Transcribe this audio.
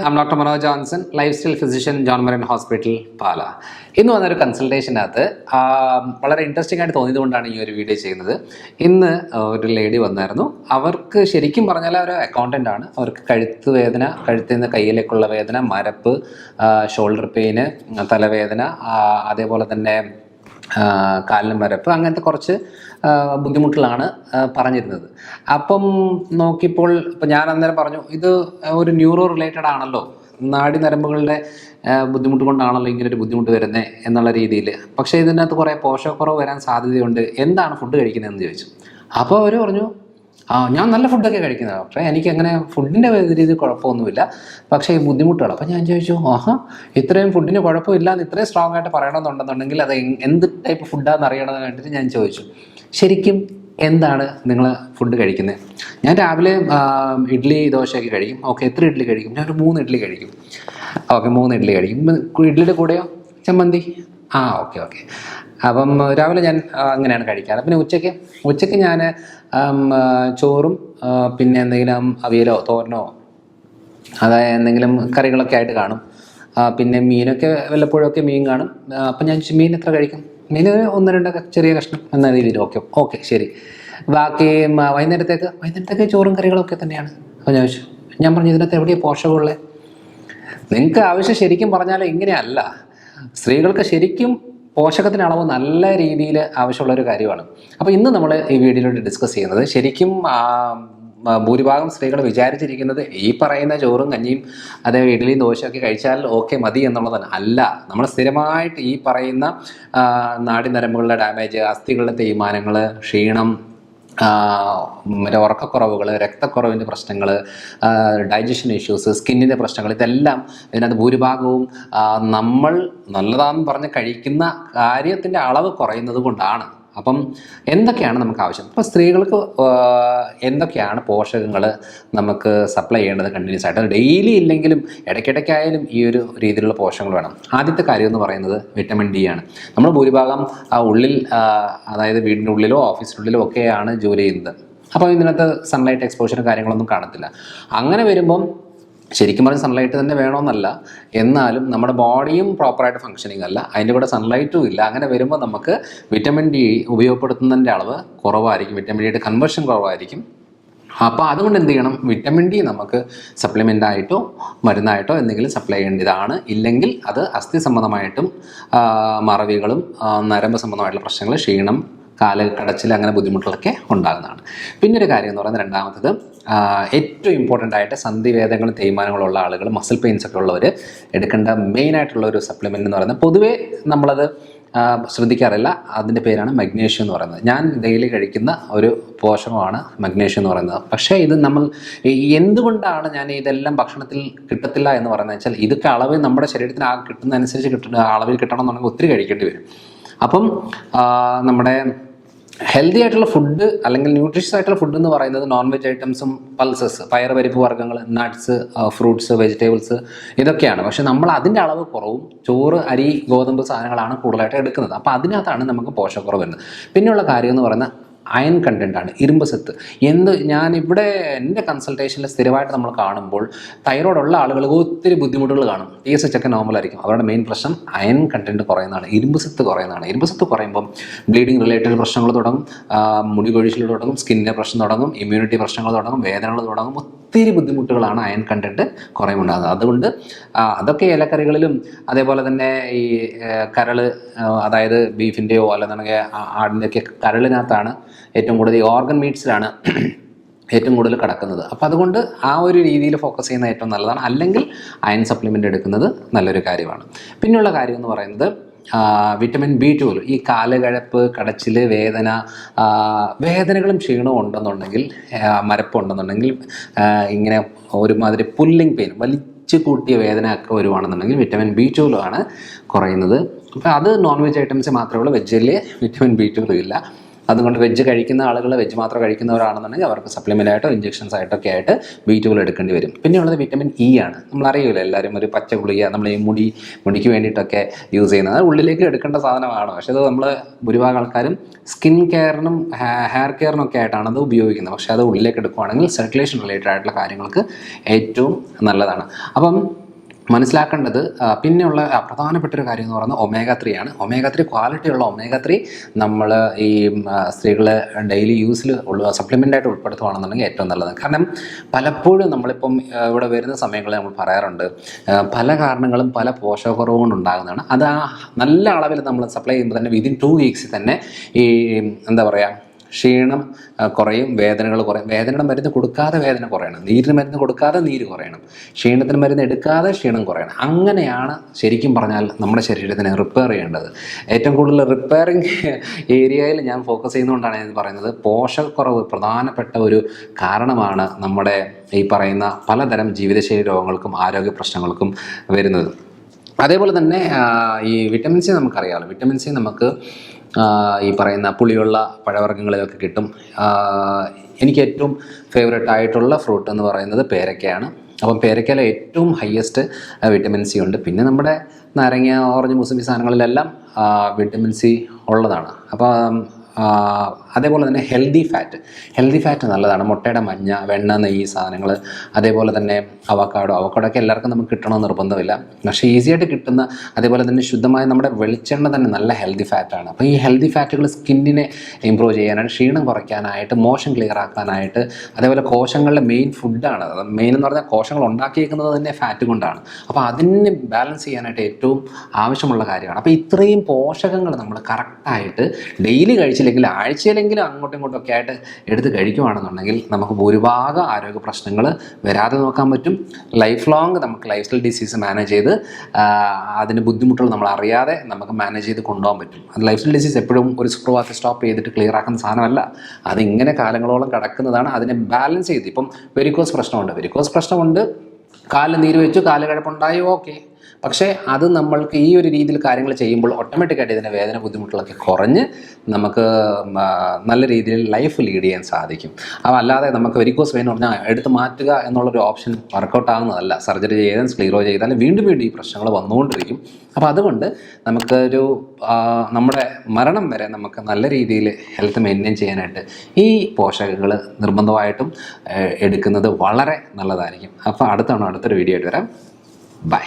I'm Dr. Manoj Johnson, lifestyle physician, John Marin Hospital, പാല. ഇന്ന് വന്നൊരു കൺസൾട്ടേഷനകത്ത് വളരെ ഇൻട്രസ്റ്റിംഗ് ആയിട്ട് തോന്നിയതുകൊണ്ടാണ് ഈ ഒരു വീഡിയോ ചെയ്യുന്നത്. ഇന്ന് ഒരു ലേഡി വന്നായിരുന്നു. അവർക്ക് ശരിക്കും പറഞ്ഞാൽ ഒരു അക്കൗണ്ടൻ്റ് ആണ്. അവർക്ക് കഴുത്ത് വേദന, കഴുത്തിൽ നിന്ന് കയ്യിലേക്കുള്ള വേദന, മരപ്പ്, ഷോൾഡർ പെയിന്, തലവേദന, അതേപോലെ തന്നെ കാലിന് മരപ്പ്, അങ്ങനത്തെ കുറച്ച് ബുദ്ധിമുട്ടുകളാണ് പറഞ്ഞിരുന്നത്. അപ്പം നോക്കിയപ്പോൾ ഇപ്പം ഞാൻ അന്നേരം പറഞ്ഞു, ഇത് ഒരു ന്യൂറോ റിലേറ്റഡ് ആണല്ലോ, നാഡി നരമ്പുകളുടെ ബുദ്ധിമുട്ട് കൊണ്ടാണല്ലോ ഇങ്ങനൊരു ബുദ്ധിമുട്ട് വരുന്നത് എന്നുള്ള രീതിയിൽ. പക്ഷേ ഇതിനകത്ത് കുറേ പോഷകക്കുറവ് വരാൻ സാധ്യതയുണ്ട്, എന്താണ് ഫുഡ് കഴിക്കുന്നതെന്ന് ചോദിച്ചു. അപ്പോൾ അവർ പറഞ്ഞു, ഞാൻ നല്ല ഫുഡൊക്കെ കഴിക്കുന്നത് ഡോക്ടറെ, എനിക്ക് അങ്ങനെ ഫുഡിൻ്റെ രീതി കുഴപ്പമൊന്നുമില്ല, പക്ഷേ ഈ ബുദ്ധിമുട്ടുകൾ. അപ്പം ഞാൻ ചോദിച്ചു, ഇത്രയും ഫുഡിന് കുഴപ്പമില്ല എന്ന് ഇത്രയും സ്ട്രോങ് ആയിട്ട് പറയണമെന്നുണ്ടെന്നുണ്ടെങ്കിൽ അത് എന്ത് ടൈപ്പ് ഫുഡാണെന്ന് അറിയണമെന്ന് കണ്ടിട്ട് ഞാൻ ചോദിച്ചു, ശരിക്കും എന്താണ് നിങ്ങൾ ഫുഡ് കഴിക്കുന്നത്? ഞാൻ രാവിലെ ഇഡ്ഡലി ദോശയൊക്കെ കഴിക്കും. ഓക്കെ, എത്ര ഇഡ്ഡലി കഴിക്കും? ഞാനൊരു 3 ഇഡ്ഡലി കഴിക്കും. ഓക്കെ, 3 ഇഡ്ഡലി കഴിക്കും. ഇഡ്ഡലിയുടെ കൂടെയോ ചമ്മന്തി? ഓക്കെ. അപ്പം രാവിലെ ഞാൻ അങ്ങനെയാണ് കഴിക്കാറ്. പിന്നെ ഉച്ചയ്ക്ക് ഞാൻ ചോറും പിന്നെ എന്തെങ്കിലും അവിയലോ തോരനോ അതായത് എന്തെങ്കിലും കറികളൊക്കെ ആയിട്ട് കാണും. പിന്നെ മീനൊക്കെ വല്ലപ്പോഴൊക്കെ മീൻ കാണും. അപ്പം ഞാൻ മീൻ എത്ര കഴിക്കും? മീൻ 1-2 ചെറിയ കഷ്ണം എന്ന രീതിയിൽ. ഓക്കെ ശരി. ബാക്കി വൈകുന്നേരത്തേക്ക് ചോറും കറികളൊക്കെ തന്നെയാണ്. അപ്പോൾ ഞാൻ പറഞ്ഞു, ഇതിനകത്ത് എവിടെയാണ് പോഷകമുള്ളത്? നിങ്ങൾക്ക് ആവശ്യം ശരിക്കും പറഞ്ഞാൽ ഇങ്ങനെയല്ല. സ്ത്രീകൾക്ക് ശരിക്കും പോഷകത്തിൻ്റെ അളവ് നല്ല രീതിയിൽ ആവശ്യമുള്ളൊരു കാര്യമാണ്. അപ്പോൾ ഇന്ന് നമ്മൾ ഈ വീഡിയോയിലൂടെ ഡിസ്കസ് ചെയ്യുന്നത്, ശരിക്കും ഭൂരിഭാഗം സ്ത്രീകൾ വിചാരിച്ചിരിക്കുന്നത് ഈ പറയുന്ന ചോറും കഞ്ഞിയും അതേ ഇഡ്ഡലിയും ദോശയൊക്കെ കഴിച്ചാൽ ഓക്കെ മതി എന്നുള്ളതാണ്. അല്ല, നമ്മൾ സ്ഥിരമായിട്ട് ഈ പറയുന്ന നാഡീനരമ്പുകളുടെ ഡാമേജ്, അസ്ഥികളുടെ തേയ്മാനങ്ങൾ, ക്ഷീണം, ഉറക്കക്കുറവുകൾ, രക്തക്കുറവിൻ്റെ പ്രശ്നങ്ങൾ, ഡൈജഷൻ ഇഷ്യൂസ്, സ്കിന്നിൻ്റെ പ്രശ്നങ്ങൾ, ഇതെല്ലാം ഇതിനകത്ത് ഭൂരിഭാഗവും നമ്മൾ നല്ലതാണെന്ന് പറഞ്ഞ് കഴിക്കുന്ന കാര്യത്തിൻ്റെ അളവ് കുറയുന്നത് കൊണ്ടാണ്. അപ്പം എന്തൊക്കെയാണ് നമുക്ക് ആവശ്യം? ഇപ്പോൾ സ്ത്രീകൾക്ക് എന്തൊക്കെയാണ് പോഷകങ്ങൾ നമുക്ക് സപ്ലൈ ചെയ്യേണ്ടത് കണ്ടിന്യൂസ് ആയിട്ട്? ഡെയിലി ഇല്ലെങ്കിലും ഇടയ്ക്കിടയ്ക്കായാലും ഈ ഒരു രീതിയിലുള്ള പോഷകങ്ങൾ വേണം. ആദ്യത്തെ കാര്യം എന്ന് പറയുന്നത് വിറ്റമിൻ ഡി ആണ്. നമ്മൾ ഭൂരിഭാഗം ഉള്ളിൽ, അതായത് വീടിൻ്റെ ഉള്ളിലോ ഓഫീസിനുള്ളിലോ ഒക്കെയാണ് ജോലി ചെയ്യുന്നത്. അപ്പോൾ ഇതിനകത്ത് സൺലൈറ്റ് എക്സ്പോഷറും കാര്യങ്ങളൊന്നും കാണത്തില്ല. അങ്ങനെ വരുമ്പം ശരിക്കും പറഞ്ഞാൽ സൺലൈറ്റ് തന്നെ വേണമെന്നല്ല, എന്നാലും നമ്മുടെ ബോഡിയും പ്രോപ്പറായിട്ട് ഫങ്ഷനിങ് അല്ല, അതിൻ്റെ കൂടെ സൺലൈറ്റും ഇല്ല. അങ്ങനെ വരുമ്പോൾ നമുക്ക് വിറ്റമിൻ ഡി ഉപയോഗപ്പെടുത്തുന്നതിൻ്റെ അളവ് കുറവായിരിക്കും, വിറ്റമിൻ ഡിയുടെ കൺവേർഷൻ കുറവായിരിക്കും. അപ്പോൾ അതുകൊണ്ട് എന്ത് ചെയ്യണം? വിറ്റമിൻ ഡി നമുക്ക് സപ്ലിമെൻ്റായിട്ടോ മരുന്നായിട്ടോ എന്തെങ്കിലും സപ്ലൈ ചെയ്യേണ്ടതാണ്. ഇല്ലെങ്കിൽ അത് അസ്ഥി സംബന്ധമായിട്ടും മറവികളും നരമ്പ് സംബന്ധമായിട്ടുള്ള പ്രശ്നങ്ങൾ, ക്ഷീണം, കാല് കടച്ചിൽ, അങ്ങനെ ബുദ്ധിമുട്ടുകളൊക്കെ ഉണ്ടാകുന്നതാണ്. പിന്നൊരു കാര്യം എന്ന് പറയുന്നത്, രണ്ടാമത്തത് ഏറ്റവും ഇമ്പോർട്ടൻ്റ് ആയിട്ട് സന്ധിവേദനകളും തേയ്മാനങ്ങളുള്ള ആളുകൾ, മസിൽ പെയിൻസ് ഒക്കെ ഉള്ളവർ എടുക്കേണ്ട മെയിനായിട്ടുള്ള ഒരു സപ്ലിമെൻ്റ് എന്ന് പറയുന്നത്, പൊതുവേ നമ്മളത് ശ്രദ്ധിക്കാറില്ല, അതിൻ്റെ പേരാണ് മഗ്നീഷ്യം എന്ന് പറയുന്നത്. ഞാൻ ഡെയിലി കഴിക്കുന്ന ഒരു പോഷകമാണ് മഗ്നീഷ്യം എന്ന് പറയുന്നത്. പക്ഷേ ഇത് നമ്മൾ എന്തുകൊണ്ടാണ് ഞാൻ ഇതെല്ലാം ഭക്ഷണത്തിൽ കിട്ടത്തില്ല എന്ന് പറയുന്നത് വെച്ചാൽ, ഇതൊക്കെ അളവ് നമ്മുടെ ശരീരത്തിന് കിട്ടുന്നതനുസരിച്ച് അളവിൽ കിട്ടണം എന്നുണ്ടെങ്കിൽ ഒത്തിരി കഴിക്കേണ്ടി വരും. അപ്പം നമ്മുടെ ഹെൽത്തി ആയിട്ടുള്ള ഫുഡ് അല്ലെങ്കിൽ ന്യൂട്രീഷ്യസ് ആയിട്ടുള്ള ഫുഡ് എന്ന് പറയുന്നത് നോൺ വെജ് ഐറ്റംസും പൾസസ്, പയർ, പരിപ്പ് വർഗ്ഗങ്ങൾ, നട്ട്സ്, ഫ്രൂട്ട്സ്, വെജിറ്റബിൾസ്, ഇതൊക്കെയാണ്. പക്ഷെ നമ്മൾ അതിൻ്റെ അളവ് കുറവും ചോറ്, അരി, ഗോതമ്പ് സാധനങ്ങളാണ് കൂടുതലായിട്ട് എടുക്കുന്നത്. അപ്പോൾ അതിനകത്താണ് നമുക്ക് പോഷകക്കുറവ് വരുന്നത്. പിന്നെയുള്ള കാര്യം എന്ന് പറയുന്നത് അയൺ കണ്ടൻ്റാണ്, ഇരുമ്പ് സത്ത്. ഞാനിവിടെ എൻ്റെ കൺസൾട്ടേഷനിൽ സ്ഥിരമായിട്ട് നമ്മൾ കാണുമ്പോൾ തൈറോയ്ഡുള്ള ആളുകൾക്ക് ഒത്തിരി ബുദ്ധിമുട്ടുകൾ കാണും. TSH ഒക്കെ നോർമലായിരിക്കും. അവരുടെ മെയിൻ പ്രശ്നം അയൺ കണ്ടൻറ്റ് കുറയുന്നതാണ്, ഇരുമ്പ് സത്ത് കുറയുന്നതാണ്. ഇരുമ്പ് സത്ത് കുറയുമ്പം ബ്ലീഡിങ് റിലേറ്റഡ് പ്രശ്നങ്ങൾ തുടങ്ങും, മുടി കൊഴിച്ചിൽ തുടങ്ങും, സ്കിന്നിൻ്റെ പ്രശ്നം തുടങ്ങും, ഇമ്മ്യൂണിറ്റി പ്രശ്നങ്ങൾ തുടങ്ങും, വേദനകൾ തുടങ്ങും. ഒത്തിരി ബുദ്ധിമുട്ടുകളാണ് അയൺ കണ്ടൻറ്റ് കുറയുമുണ്ടാകുന്നത്. അതുകൊണ്ട് അതൊക്കെ ഇലക്കറികളിലും അതേപോലെ തന്നെ ഈ കരൾ, അതായത് ബീഫിൻ്റെയോ അല്ലെന്നുണ്ടെങ്കിൽ ആടിൻ്റെയൊക്കെ കരളിനകത്താണ് ഏറ്റവും കൂടുതൽ, ഈ ഓർഗൻ മീറ്റ്സിലാണ് ഏറ്റവും കൂടുതൽ കിടക്കുന്നത്. അപ്പോൾ അതുകൊണ്ട് ആ ഒരു രീതിയിൽ ഫോക്കസ് ചെയ്യുന്നത് ഏറ്റവും നല്ലതാണ്. അല്ലെങ്കിൽ അയൺ സപ്ലിമെൻ്റ് എടുക്കുന്നത് നല്ലൊരു കാര്യമാണ്. പിന്നെയുള്ള കാര്യം എന്ന് പറയുന്നത് വിറ്റമിൻ B12. ഈ കാലുകഴപ്പ്, കടച്ചിൽ, വേദനകളും ക്ഷീണവും ഉണ്ടെന്നുണ്ടെങ്കിൽ, മരപ്പുണ്ടെന്നുണ്ടെങ്കിൽ, ഇങ്ങനെ ഒരുമാതിരി പുല്ലിങ് പെയിൻ, വലിച്ചു കൂട്ടിയ വേദന ഒക്കെ വരുവാണെന്നുണ്ടെങ്കിൽ വിറ്റമിൻ B12 ആണ് കുറയുന്നത്. അപ്പോൾ അത് നോൺ വെജ് ഐറ്റംസ് മാത്രമേ ഉള്ളൂ, വെജിൽ വിറ്റമിൻ B12 ഇല്ല. അതുകൊണ്ട് വെജ് കഴിക്കുന്ന ആളുകൾ വെജ് മാത്രം കഴിക്കുന്നവരാണെന്നുണ്ടെങ്കിൽ അവർക്ക് സപ്ലിമെൻ്റ് ആയിട്ടോ ഇഞ്ചെക്ഷൻസ് ആയിട്ടൊക്കെ ആയിട്ട് B12 എടുക്കേണ്ടി വരും. പിന്നെയുള്ളത് വിറ്റമിൻ ഇ ആണ്. നമ്മളറിയില്ല, എല്ലാവരും ഒരു പച്ച ഗുളിക നമ്മൾ ഈ മുടിക്ക് വേണ്ടിയിട്ടൊക്കെ യൂസ് ചെയ്യുന്നത് ഉള്ളിലേക്ക് എടുക്കേണ്ട സാധനമാണ്. പക്ഷേ അത് നമ്മൾ ഭൂരിഭാഗം ആൾക്കാരും സ്കിൻ കെയറിനും ഹെയർ കെയറിനും ഒക്കെ ആയിട്ടാണ് അത് ഉപയോഗിക്കുന്നത്. പക്ഷേ അത് ഉള്ളിലേക്ക് എടുക്കുകയാണെങ്കിൽ സർക്കുലേഷൻ റിലേറ്റഡ് ആയിട്ടുള്ള കാര്യങ്ങൾക്ക് ഏറ്റവും നല്ലതാണ്. അപ്പം മനസ്സിലാക്കേണ്ടത് പിന്നെയുള്ള പ്രധാനപ്പെട്ടൊരു കാര്യം എന്ന് പറയുന്നത് omega-3 ആണ്. omega-3 ക്വാളിറ്റിയുള്ള omega-3 നമ്മൾ ഈ സ്ത്രീകൾ ഡെയിലി യൂസിൽ സപ്ലിമെൻ്റായിട്ട് ഉൾപ്പെടുത്തുകയാണെന്നുണ്ടെങ്കിൽ ഏറ്റവും നല്ലത്. കാരണം പലപ്പോഴും നമ്മളിപ്പം ഇവിടെ വരുന്ന സമയങ്ങളിൽ നമ്മൾ പറയാറുണ്ട്, പല കാരണങ്ങളും പല പോഷകക്കുറവ് കൊണ്ടുണ്ടാകുന്നതാണ്. അത് ആ നല്ല അളവിൽ നമ്മൾ സപ്ലൈ ചെയ്യുമ്പോൾ തന്നെ വിതിൻ 2 വീക്സിൽ തന്നെ ഈ എന്താ പറയുക, ക്ഷീണം കുറയും, വേദനകൾ കുറയും. വേദനയുടെ മരുന്ന് കൊടുക്കാതെ വേദന കുറയണം, നീരിന് മരുന്ന് കൊടുക്കാതെ നീര് കുറയണം, ക്ഷീണത്തിന് മരുന്ന് എടുക്കാതെ ക്ഷീണം കുറയണം. അങ്ങനെയാണ് ശരിക്കും പറഞ്ഞാൽ നമ്മുടെ ശരീരത്തിനെ റിപ്പയർ ചെയ്യേണ്ടത്. ഏറ്റവും കൂടുതൽ റിപ്പയറിങ് ഏരിയയിൽ ഞാൻ ഫോക്കസ് ചെയ്യുന്നതുകൊണ്ടാണ് ഞാൻ പറയുന്നത്. പോഷകക്കുറവ് പ്രധാനപ്പെട്ട ഒരു കാരണമാണ് നമ്മുടെ ഈ പറയുന്ന പലതരം ജീവിതശൈലി രോഗങ്ങൾക്കും ആരോഗ്യ പ്രശ്നങ്ങൾക്കും വരുന്നത്. അതേപോലെ തന്നെ ഈ വിറ്റമിൻ സി നമുക്കറിയാമല്ലോ. വിറ്റമിൻ സി നമുക്ക് ഈ പറയുന്ന പുളിയുള്ള പഴവർഗ്ഗങ്ങളിലൊക്കെ കിട്ടും. എനിക്ക് ഏറ്റവും ഫേവറേറ്റ് ആയിട്ടുള്ള ഫ്രൂട്ട് എന്ന് പറയുന്നത് പേരയ്ക്കയാണ്. അപ്പം പേരയ്ക്കയിലെ ഏറ്റവും ഹയസ്റ്റ് വിറ്റമിൻ സി ഉണ്ട്. പിന്നെ നമ്മുടെ നാരങ്ങ, ഓറഞ്ച്, മുസമ്പി സാധനങ്ങളിലെല്ലാം വിറ്റമിൻ സി ഉള്ളതാണ്. അപ്പം അതേപോലെ തന്നെ ഹെൽത്തി ഫാറ്റ് നല്ലതാണ്. മുട്ടയുടെ മഞ്ഞ, വെണ്ണ, നെയ്യ് സാധനങ്ങൾ, അതേപോലെ തന്നെ അവക്കാഡോ ഒക്കെ എല്ലാവർക്കും നമുക്ക് കിട്ടണമെന്ന് നിർബന്ധമില്ല. പക്ഷേ ഈസിയായിട്ട് കിട്ടുന്ന, അതേപോലെ തന്നെ ശുദ്ധമായ നമ്മുടെ വെളിച്ചെണ്ണ തന്നെ നല്ല ഹെൽത്തി ഫാറ്റാണ്. അപ്പോൾ ഈ ഹെൽത്തി ഫാറ്റുകൾ സ്കിന്നിനെ ഇമ്പ്രൂവ് ചെയ്യാനായിട്ട്, ക്ഷീണം കുറയ്ക്കാനായിട്ട്, മോഷൻ ക്ലിയർ ആക്കാനായിട്ട്, അതേപോലെ കോശങ്ങളുടെ മെയിൻ ഫുഡാണ്. മെയിൻ എന്ന് പറഞ്ഞാൽ കോശങ്ങൾ ഉണ്ടാക്കിയിരിക്കുന്നത് തന്നെ ഫാറ്റ് കൊണ്ടാണ്. അപ്പോൾ അതിനെ ബാലൻസ് ചെയ്യാനായിട്ട് ഏറ്റവും ആവശ്യമുള്ള കാര്യമാണ്. അപ്പോൾ ഇത്രയും പോഷകങ്ങൾ നമ്മൾ കറക്റ്റായിട്ട് ഡെയിലി കഴിച്ചില്ലെങ്കിൽ ആഴ്ചയിലെങ്കിലും അങ്ങോട്ടും ഇങ്ങോട്ടും ഒക്കെ ആയിട്ട് എടുത്ത് കഴിക്കുകയാണെന്നുണ്ടെങ്കിൽ നമുക്ക് ഭൂരിഭാഗം ആരോഗ്യ പ്രശ്നങ്ങൾ വരാതെ നോക്കാൻ പറ്റും. ലൈഫ് ലോങ് നമുക്ക് ലൈഫ് സ്റ്റൈൽ ഡിസീസ് മാനേജ് ചെയ്ത് അതിൻ്റെ ബുദ്ധിമുട്ടുകൾ നമ്മൾ അറിയാതെ നമുക്ക് മാനേജ് ചെയ്ത് കൊണ്ടുപോകാൻ പറ്റും. അത് ലൈഫ് സ്റ്റൈൽ ഡിസീസ് എപ്പോഴും ഒരു സുപ്രഭാതത്തിൽ സ്റ്റോപ്പ് ചെയ്തിട്ട് ക്ലിയർ ആക്കുന്ന സാധനമല്ല. അതിങ്ങനെ കാലങ്ങളോളം കിടക്കുന്നതാണ്. അതിനെ ബാലൻസ് ചെയ്ത്, ഇപ്പം വെരിക്കോസ് പ്രശ്നമുണ്ട്, കാലിൽ നീര് വെച്ചു, കാല് കിഴപ്പുണ്ടായി, ഓക്കെ. പക്ഷേ അത് നമ്മൾക്ക് ഈ ഒരു രീതിയിൽ കാര്യങ്ങൾ ചെയ്യുമ്പോൾ ഓട്ടോമാറ്റിക്കായിട്ട് ഇതിൻ്റെ വേദന ബുദ്ധിമുട്ടുകളൊക്കെ കുറഞ്ഞ് നമുക്ക് നല്ല രീതിയിൽ ലൈഫ് ലീഡ് ചെയ്യാൻ സാധിക്കും. അപ്പോൾ അല്ലാതെ നമുക്ക് വെരിക്കോസ് വെയിൻ പറഞ്ഞാൽ എടുത്ത് മാറ്റുക എന്നുള്ളൊരു ഓപ്ഷൻ വർക്കൗട്ട് ആകുന്നതല്ല. സർജറി ചെയ്താലും സ്ക്ലീറോ ചെയ്താലും വീണ്ടും ഈ പ്രശ്നങ്ങൾ വന്നുകൊണ്ടിരിക്കും. അപ്പോൾ അതുകൊണ്ട് നമുക്കൊരു നമ്മുടെ മരണം വരെ നമുക്ക് നല്ല രീതിയിൽ ഹെൽത്ത് മെയിൻറ്റെയിൻ ചെയ്യാനായിട്ട് ഈ പോഷകങ്ങൾ നിർബന്ധമായിട്ടും എടുക്കുന്നത് വളരെ നല്ലതായിരിക്കും. അപ്പോൾ അടുത്തൊരു വീഡിയോ ആയിട്ട് വരാം. ബൈ.